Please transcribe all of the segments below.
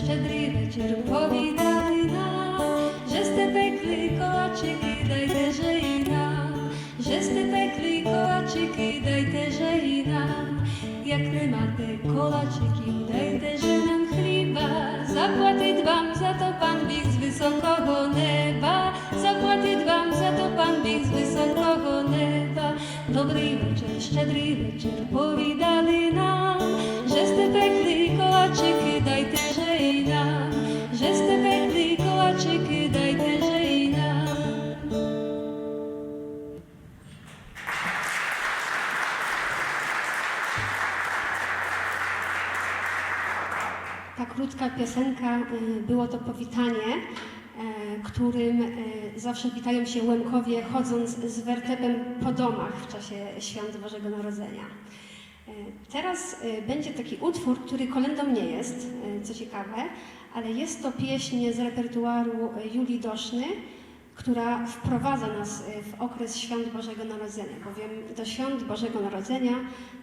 щедрий вечір повідали нам, že ste pekli koláčiky, dajte, že i nám, že ste pekli koláčiky, dajte, že i nám, jak nemáte koláčiky, dajte, že nám chlíba, zaplatiť vám za to Pán Bík z vysokého neba, zaplatiť vám za to Pán Bík z vysokého neba. Dobrý večer, štedrý večer povídali nám, že ste pekli koláčiky, dajte, že i nám, že ste pekli koláčiky, dajte, že i nám. Ta krótka piosenka, było to powitanie, którym zawsze witają się Łemkowie, chodząc z wertepem po domach w czasie Świąt Bożego Narodzenia. Teraz będzie taki utwór, który kolędą nie jest, co ciekawe, ale jest to pieśń z repertuaru Julii Doszny, która wprowadza nas w okres Świąt Bożego Narodzenia, bowiem do Świąt Bożego Narodzenia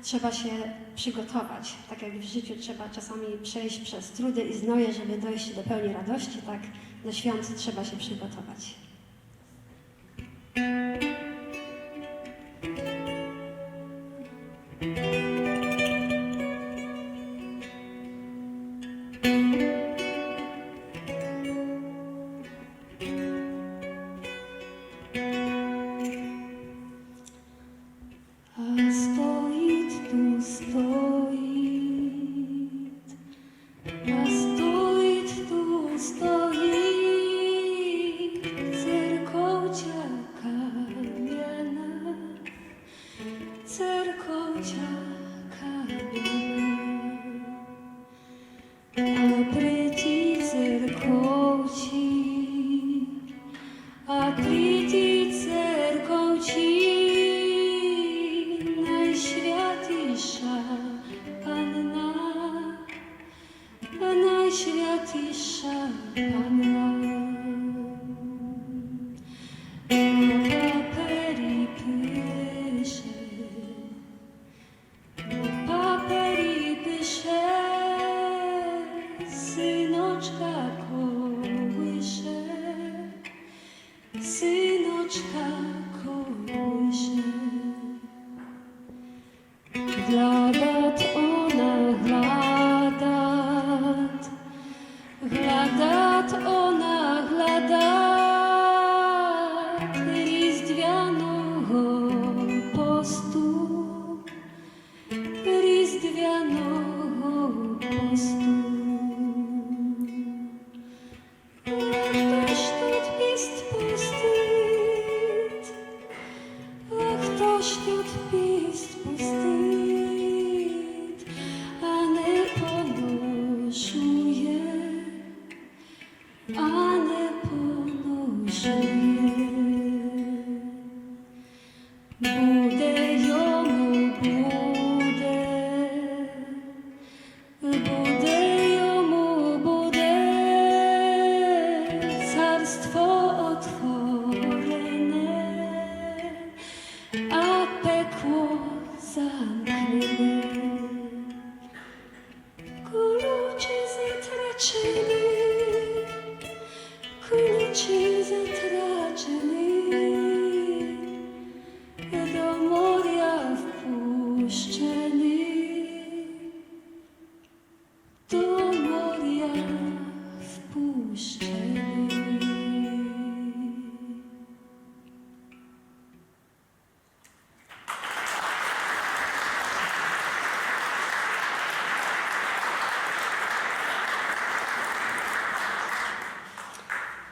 trzeba się przygotować. Tak jak w życiu trzeba czasami przejść przez trudy i znoje, żeby dojść do pełni radości, tak do świąt trzeba się przygotować.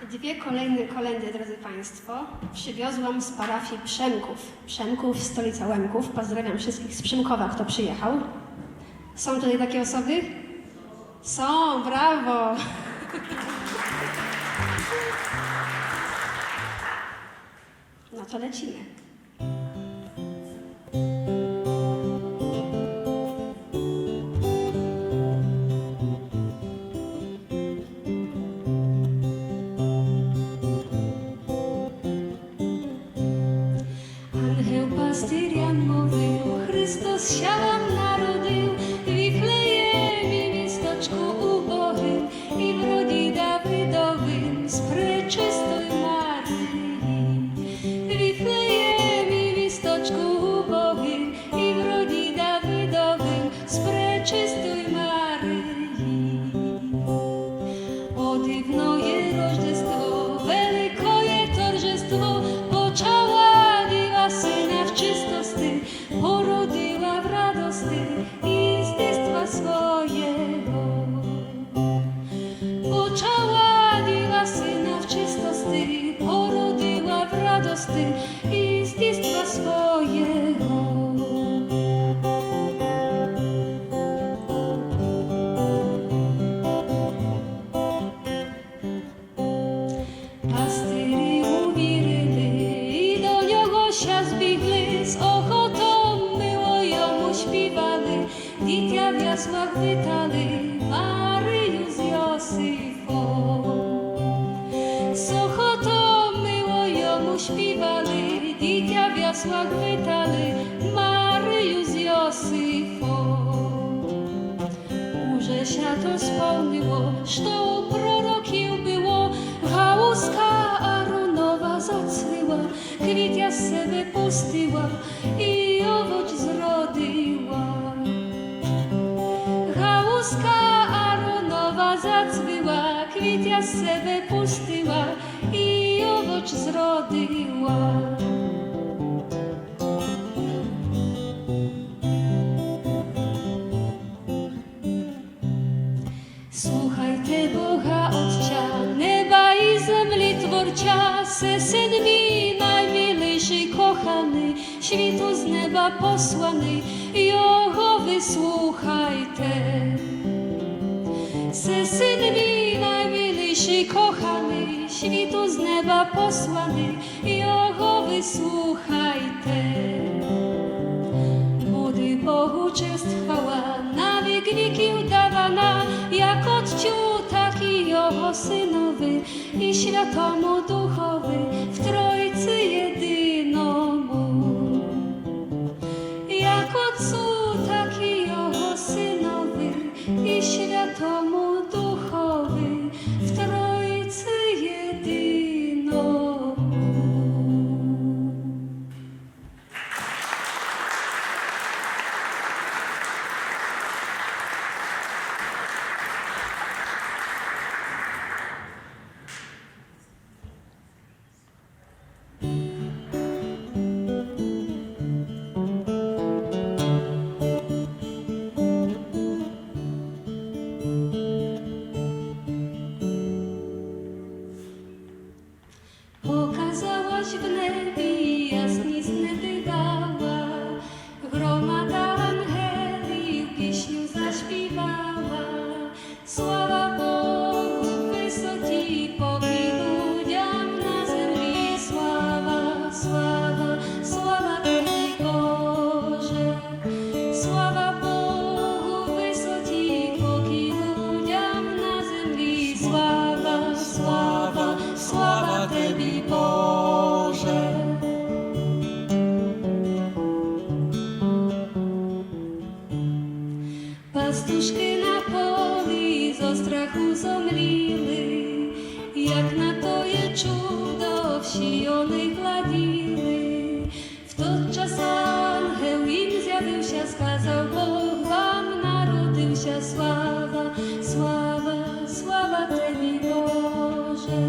Dwie kolejne kolendy, drodzy Państwo, przywiozłam z parafii Przemków. Przemków, stolica Łemków. Pozdrawiam wszystkich z Przemkowa, kto przyjechał. Są tutaj takie osoby? Są, brawo! No to lecimy. Chrystus się wam narodził, w Wiflejemie, miasteczku ubohym, i z ochotą było jomu śpiewali, dzitia w jasłach witali Maryju z Józefą. Z ochotą było jomu śpiewali, dzitia w jasłach witali Maryju z Józefą. Że się to spełniło, što u prorokił było, hałuska Aronowa zacwyła, kwit ja sebe pustyła i owoc zrodziła. Hałuska Aronowa zacwyła, kwit ja sebe pustyła i owoc zrodziła. Słuchajcie Boga Otca, neba i zemli Tworcza, se Syn mi najmilejszy kochany, świtu z neba posłany, Jego wysłuchajcie. Se Syn mi najmilejszy kochany, świtu z nieba posłany, Jego wysłuchajcie. Młody Bogu cześć chwała, na wiek wieki udawana, jak Otciu, tak i Jego Synowy i Światomu Duchowy, w Trójcy jedynomu. Jak Otcu, tak i Jego Synowy i Światomu Duchowy, w Trójcy jedynomu. Pokazałaś w niebie jasnizny dygała, gromada angeli pieśniu zaśpiewała. Sława Bogu wysoki, pokój ludziom na ziemi. Sława, sława, sława Tobie Boże. Sława Bogu wysoki, pokój ludziom na ziemi. Sława, sława, sława Tobie Boże. Pastuszki na poli zo strachu zomlili, jak na to je czudo wsi one gladili. W to czas anioł im zjawił się, skazał Bóg wam narodził się. Sława, sława, sława Tobie Boże.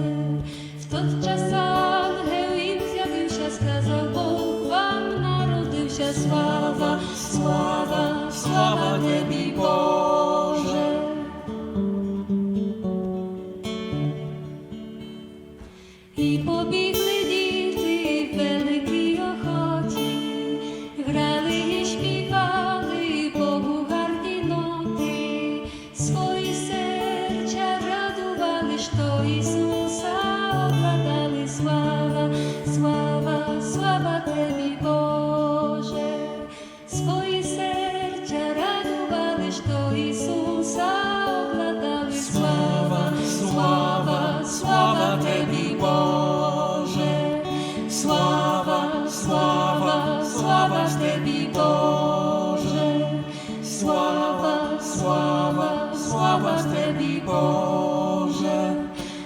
W to czas anioł im zjawił się, skazał Bóg wam narodził się. Sława, sława, sława Tobie Boże. I pobiegli dzieci w wielkiej ochocie, grali i śpiewali Bogu gardi noty, swoje serca radowali, što Jezusa oglądali. Sława, sława, sława Tobie Boże. Swoje serca radowali, što Jezusa oglądali. Sława, sława, sława Tobie Boże. Sława, sława, sława Tobie Boże. Sława, sława, sława Tobie Boże.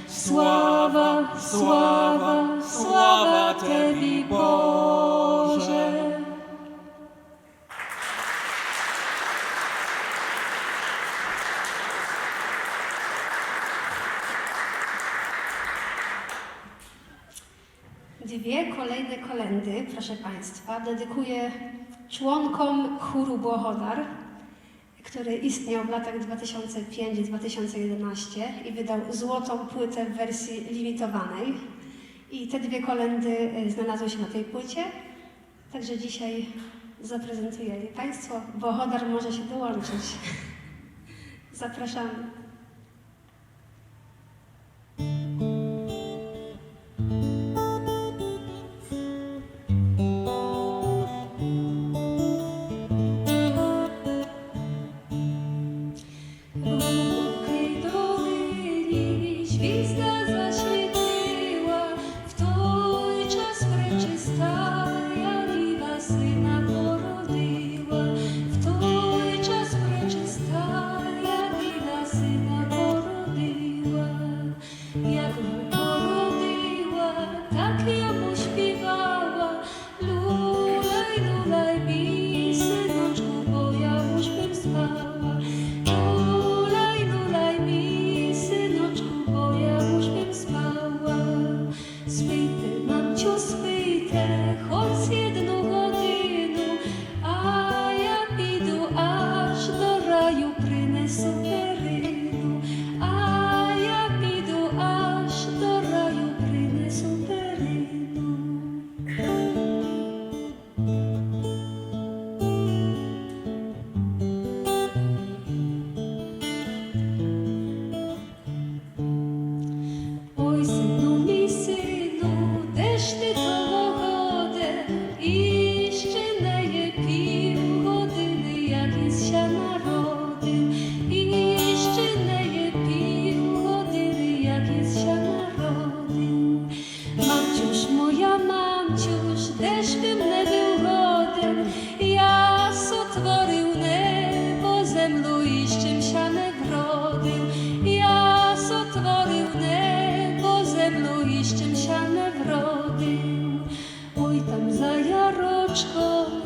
Sława, sława, sława Tobie Boże. Dwie kolejne kolędy, proszę Państwa, dedykuję członkom chóru Bohodar, który istniał w latach 2005-2011 i wydał złotą płytę w wersji limitowanej. I te dwie kolędy znalazły się na tej płycie, także dzisiaj zaprezentuję je Państwu. Bohodar może się dołączyć. Zapraszamy.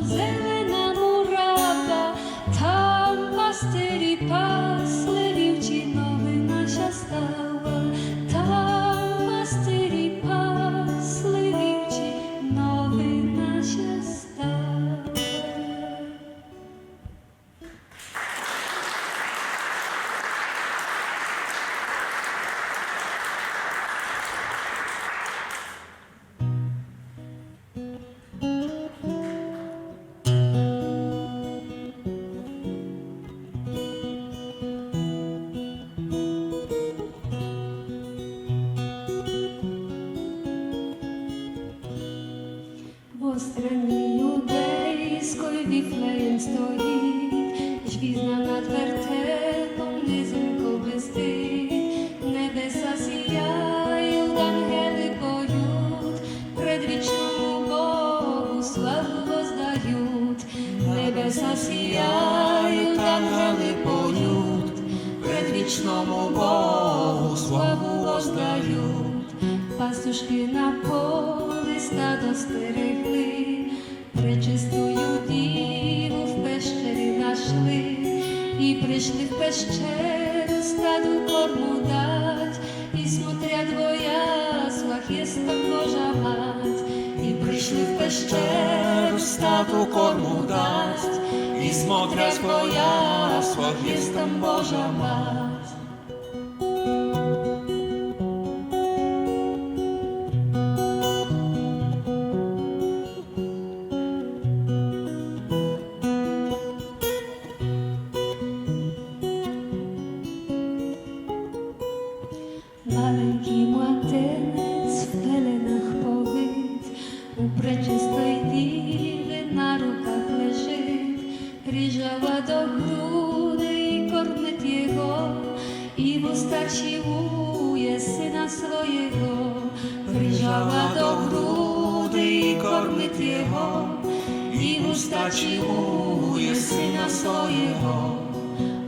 zelena murawa, tam pastyri pasli, wiłci nowy nasia stała. Tam pastyri pasli, wiłci nowy nasia stała. Po stronie judejskiej Wiflejem stoi, świzna nad wertepą, niezwykły wstyd. Nebesa sijają, angeli poют, предвечному Богу славу воздают. Небеса сияют, ангелы поют, предвечному Богу славу воздают. Пастушки на поле стадо стерегли, пречистую диву в пещері нашли. І прийшли в пещеру стаду корму дать, і смотрят во яслах, есть там Божа мать. I przyszli w peszczeru stadu kormu dać I смотрят po jasłach, jest tam Boża Mać. Maleńki młodynec w pelenach pobyt, u preczystej diwy na rukach leży. Przyjrzała do grudy i kormyt jego, i w usta ciłuje syna swojego. Przyjrzała do grudy i kormyt jego, i w usta ciłuje syna swojego.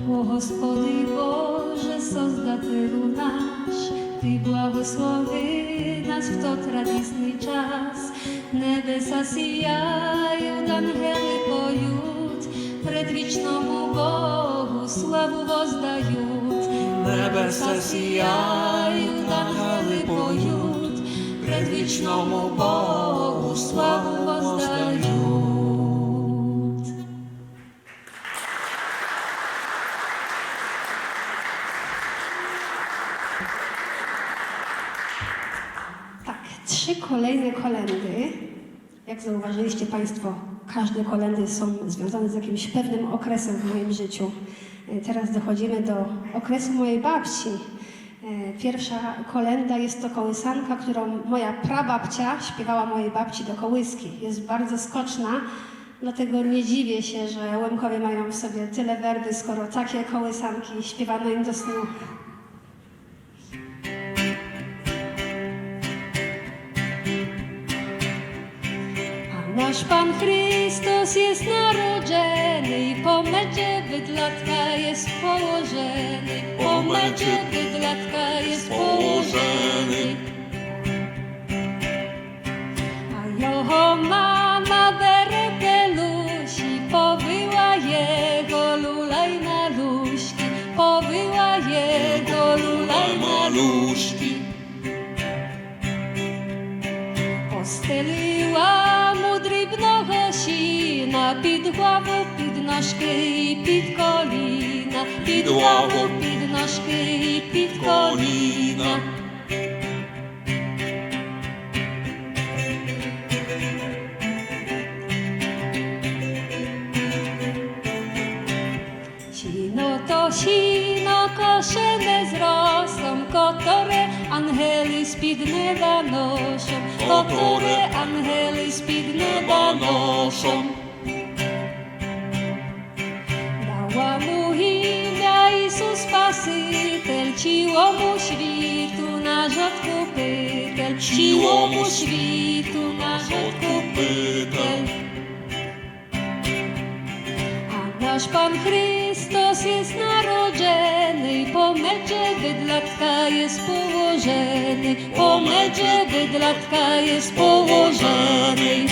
O Господи Боже, Создателю наш, Ty błogosławi nas w to radosny czas. Nebesa sijają, angeli poют, предвечному Богу славу воздают. Nebesa sijają, angeli poют, предвечному Bogu sławu воздають. Tak, 3 kolejne kolendy. Jak zauważyliście Państwo, każde kolendy są związane z jakimś pewnym okresem w moim życiu. Teraz dochodzimy do okresu mojej babci. Pierwsza kolenda jest to kołysanka, którą moja prababcia śpiewała mojej babci do kołyski. Jest bardzo skoczna, dlatego nie dziwię się, że Łemkowie mają w sobie tyle werby, skoro takie kołysanki śpiewano im do snu. Nasz Pan Chrystus jest narodzony i po medzie bydlatka jest położony. Po medzie bydlatka jest położony. A jeho mama bere pelusi, powyła jego lulaj maluśki, powyła jego lulaj maluśki. Posteliła дрібного сіна, під главу, під ножки і під коліна, під главу, під ножки і під коліна. Сіно то сіно кошене з росом, которе ангели з-під неба носом, которе ангели з-під неба носом. Dała mu imię Jezus Spasитель, całemu świtu na rzadku pytel, całemu świtu na rzadku pytel. Nasz Pan Chrystus jest narodzony, po medzie bydlatka jest położony, po medzie bydlatka jest położony.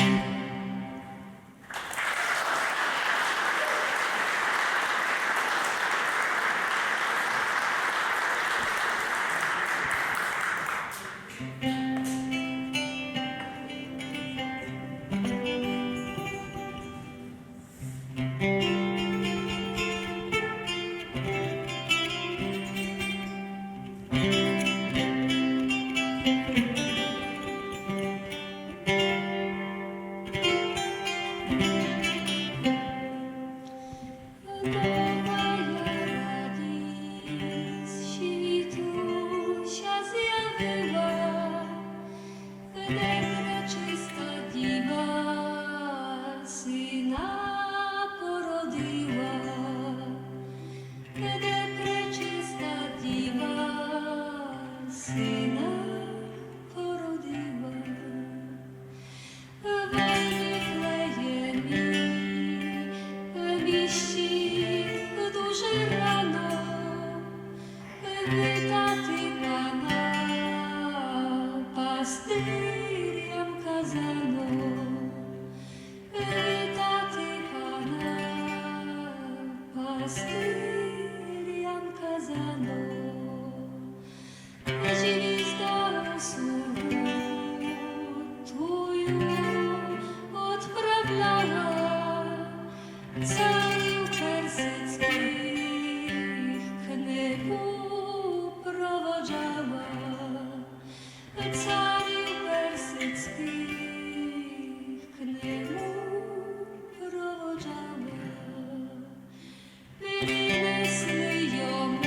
принесли йому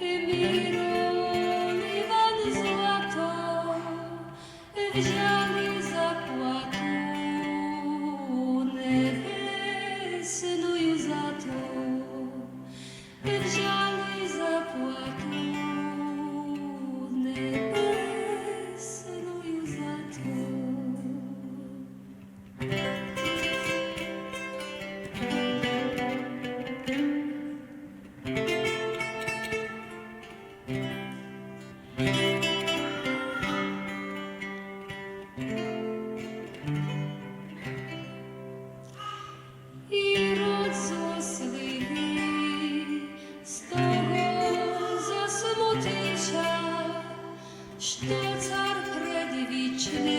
миром Іван злато, взяли заплату небесною зато, взяли заплату небесною зато. Ірод злосливий, з того засмутився, що цар предвічний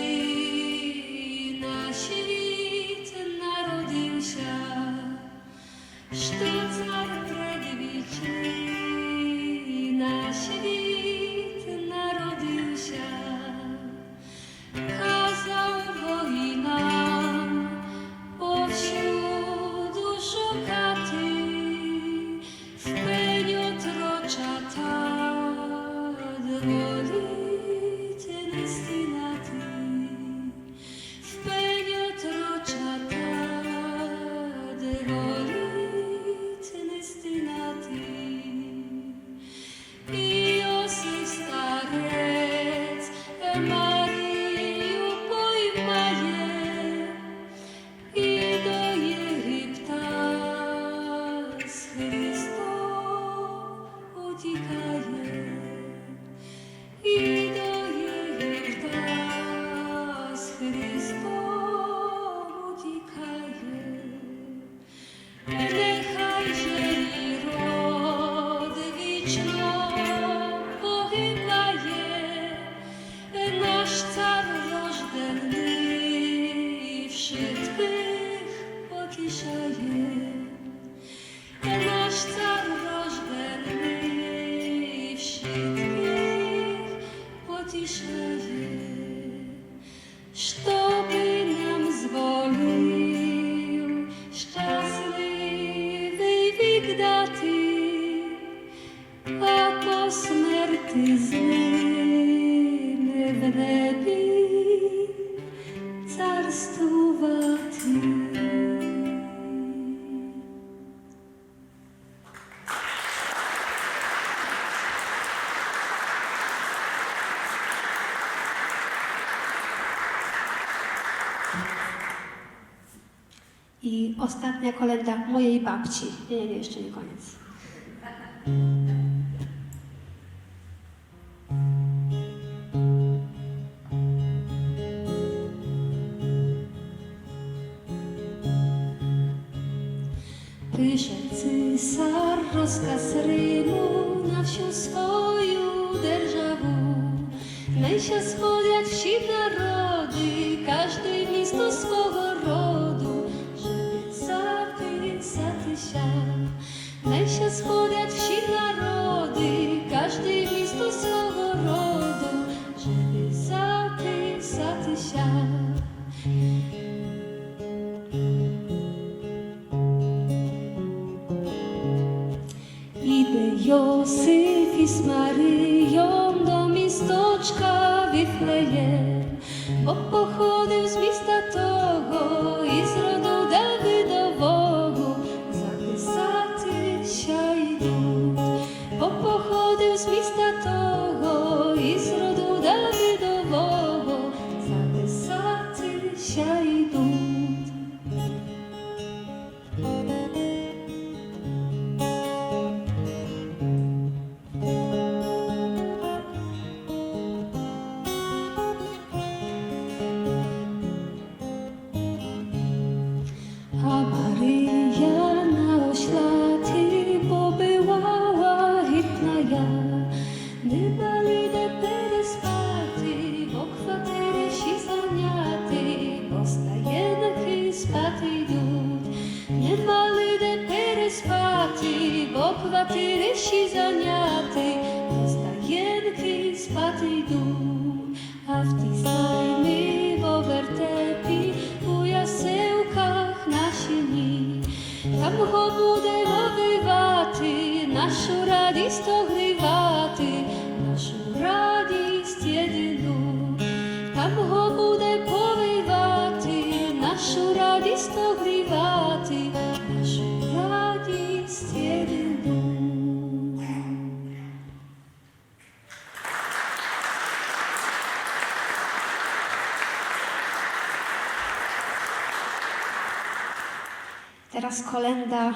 на світ народився, що цар предвічний на світ народився. Казав воїнам повсюду шукати, в пеню трочата дворить нести нати, в пеню трочата дворить нести нати. Іосиф старець Марію поймає і до Єгипта з Христом утікає, і до Єгипта з Христом утікає. Нехай же Ірод вічно погибає, наш цар рождений всіх потішає, наш цар рождений всіх потішає, щоби нам зволив щасливий вік дати, а по смерти з ним в небі царствувати. I ostatnia kolenda mojej babci. Nie, jeszcze nie koniec. Pisze cysar rozkaz Rymu na всю свою державу. Най się сходять всі народи, każdy місто свого роду, żeby zapisатися. Най się сходять всі народи, każdy місто свого роду, żeby zapisатися. Іде Йосиф із Марієм до місточка Вифлеєм, бо походив з міста того, із роду Давидового, записатися йдуть. Бо походив з міста того, із роду Давидового, записатися йдуть. А Мария на оślaті побила лагідна, не дали де переспати, бо квартири всі зайняті, остаєнки спати йдуть. Не дали де переспати, бо квартири всі зайняті, остаєнки спати йдуть. А в тій стайні в овертепі, у яселках на сіні, Tam ho budemo vyvati, našu radist ohrivati, našu radist jedinu. Tam ho bude povivati, našu radist ohrivati, našu radist jedinu. Teraz kolenda.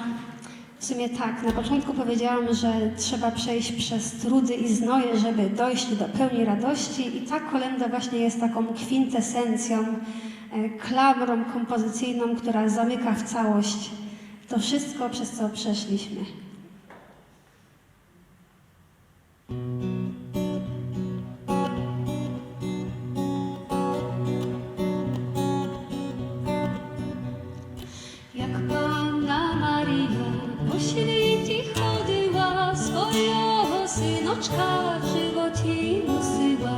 W sumie tak, na początku powiedziałam, że trzeba przejść przez trudy i znoje, żeby dojść do pełni radości i ta kolenda właśnie jest taką kwintesencją, klamrą kompozycyjną, która zamyka w całość to wszystko, przez co przeszliśmy. Jak Panna Maria po świecie chodziła, swojego synoczka w żywocie nosiła.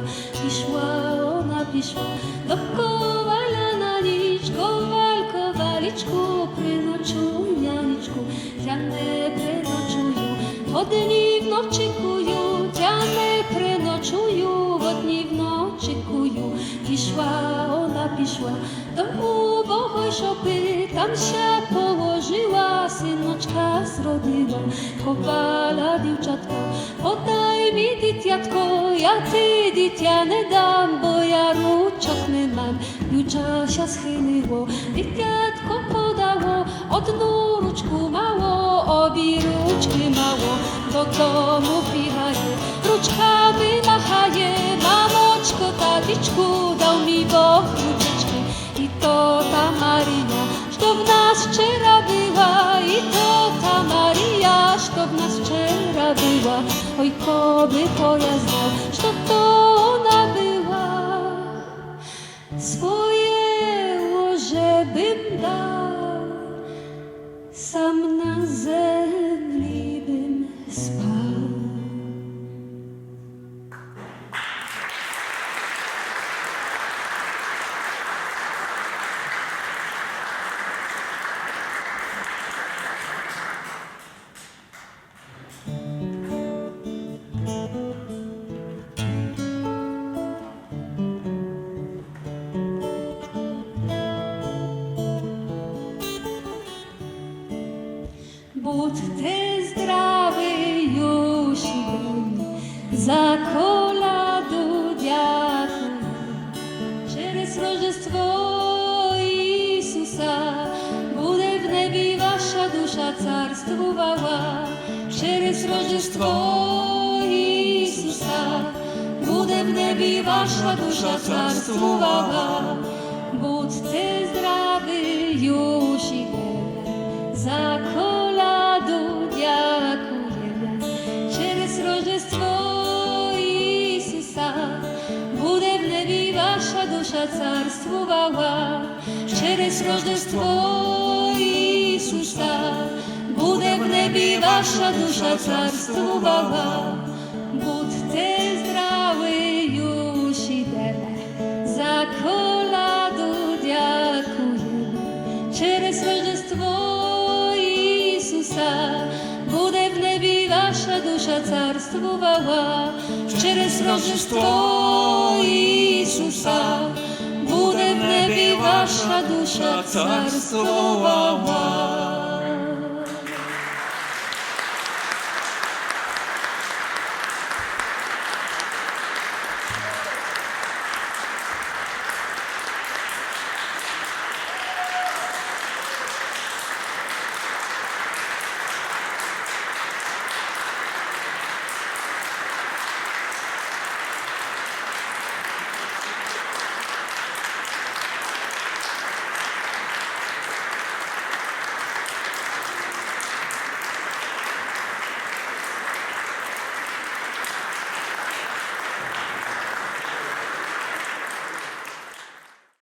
Piszła do kowala na nicz, kowal kowaliczku, prynoczuj nianiczku, dziane prynoczuju, od dni w nocy kuju, dziane prynoczuju, od dni w nocy kuju. Piszła do ubohoj szopy, tam się położyła, synoczka zrodziła, kowala dziewczatka, podaj mi dytiatko, ja ty dytia nie dam, bo ja ruczok nie mam. Dziewcza się schyliło, dytiatko podało, odnu ruczku mało, obi ruczki mało, do domu pichaje, ruczkami machaje, mamoczko, taticzku, dał mi Bóg ruczeczki. I to ta Maria, što w nas wczera była, i to ta Maria, što w nas wczera była. Oj, koby to ja znał, što to ona była. Swoje łoże bym dał, sam na zemli bym spał. Будьте здраві, Юші, за коляду дякую. Через Рождество Ісуса буде в небі ваша душа царствувала. Через Рождество Ісуса буде в небі ваша душа царствувала. Будьте здраві, Юші, za koladu dziękujemy. Через Рождество Ісуса буде в небі ваша душа царствувала. Через Рождество Ісуса буде в небі ваша душа царствувала. Будьте здраві, юші дебе, за коляду дякуємо. Через Рождество буде в небі ваша душа царствувала. Через Рождество Ісуса буде в небі ваша душа царствувала.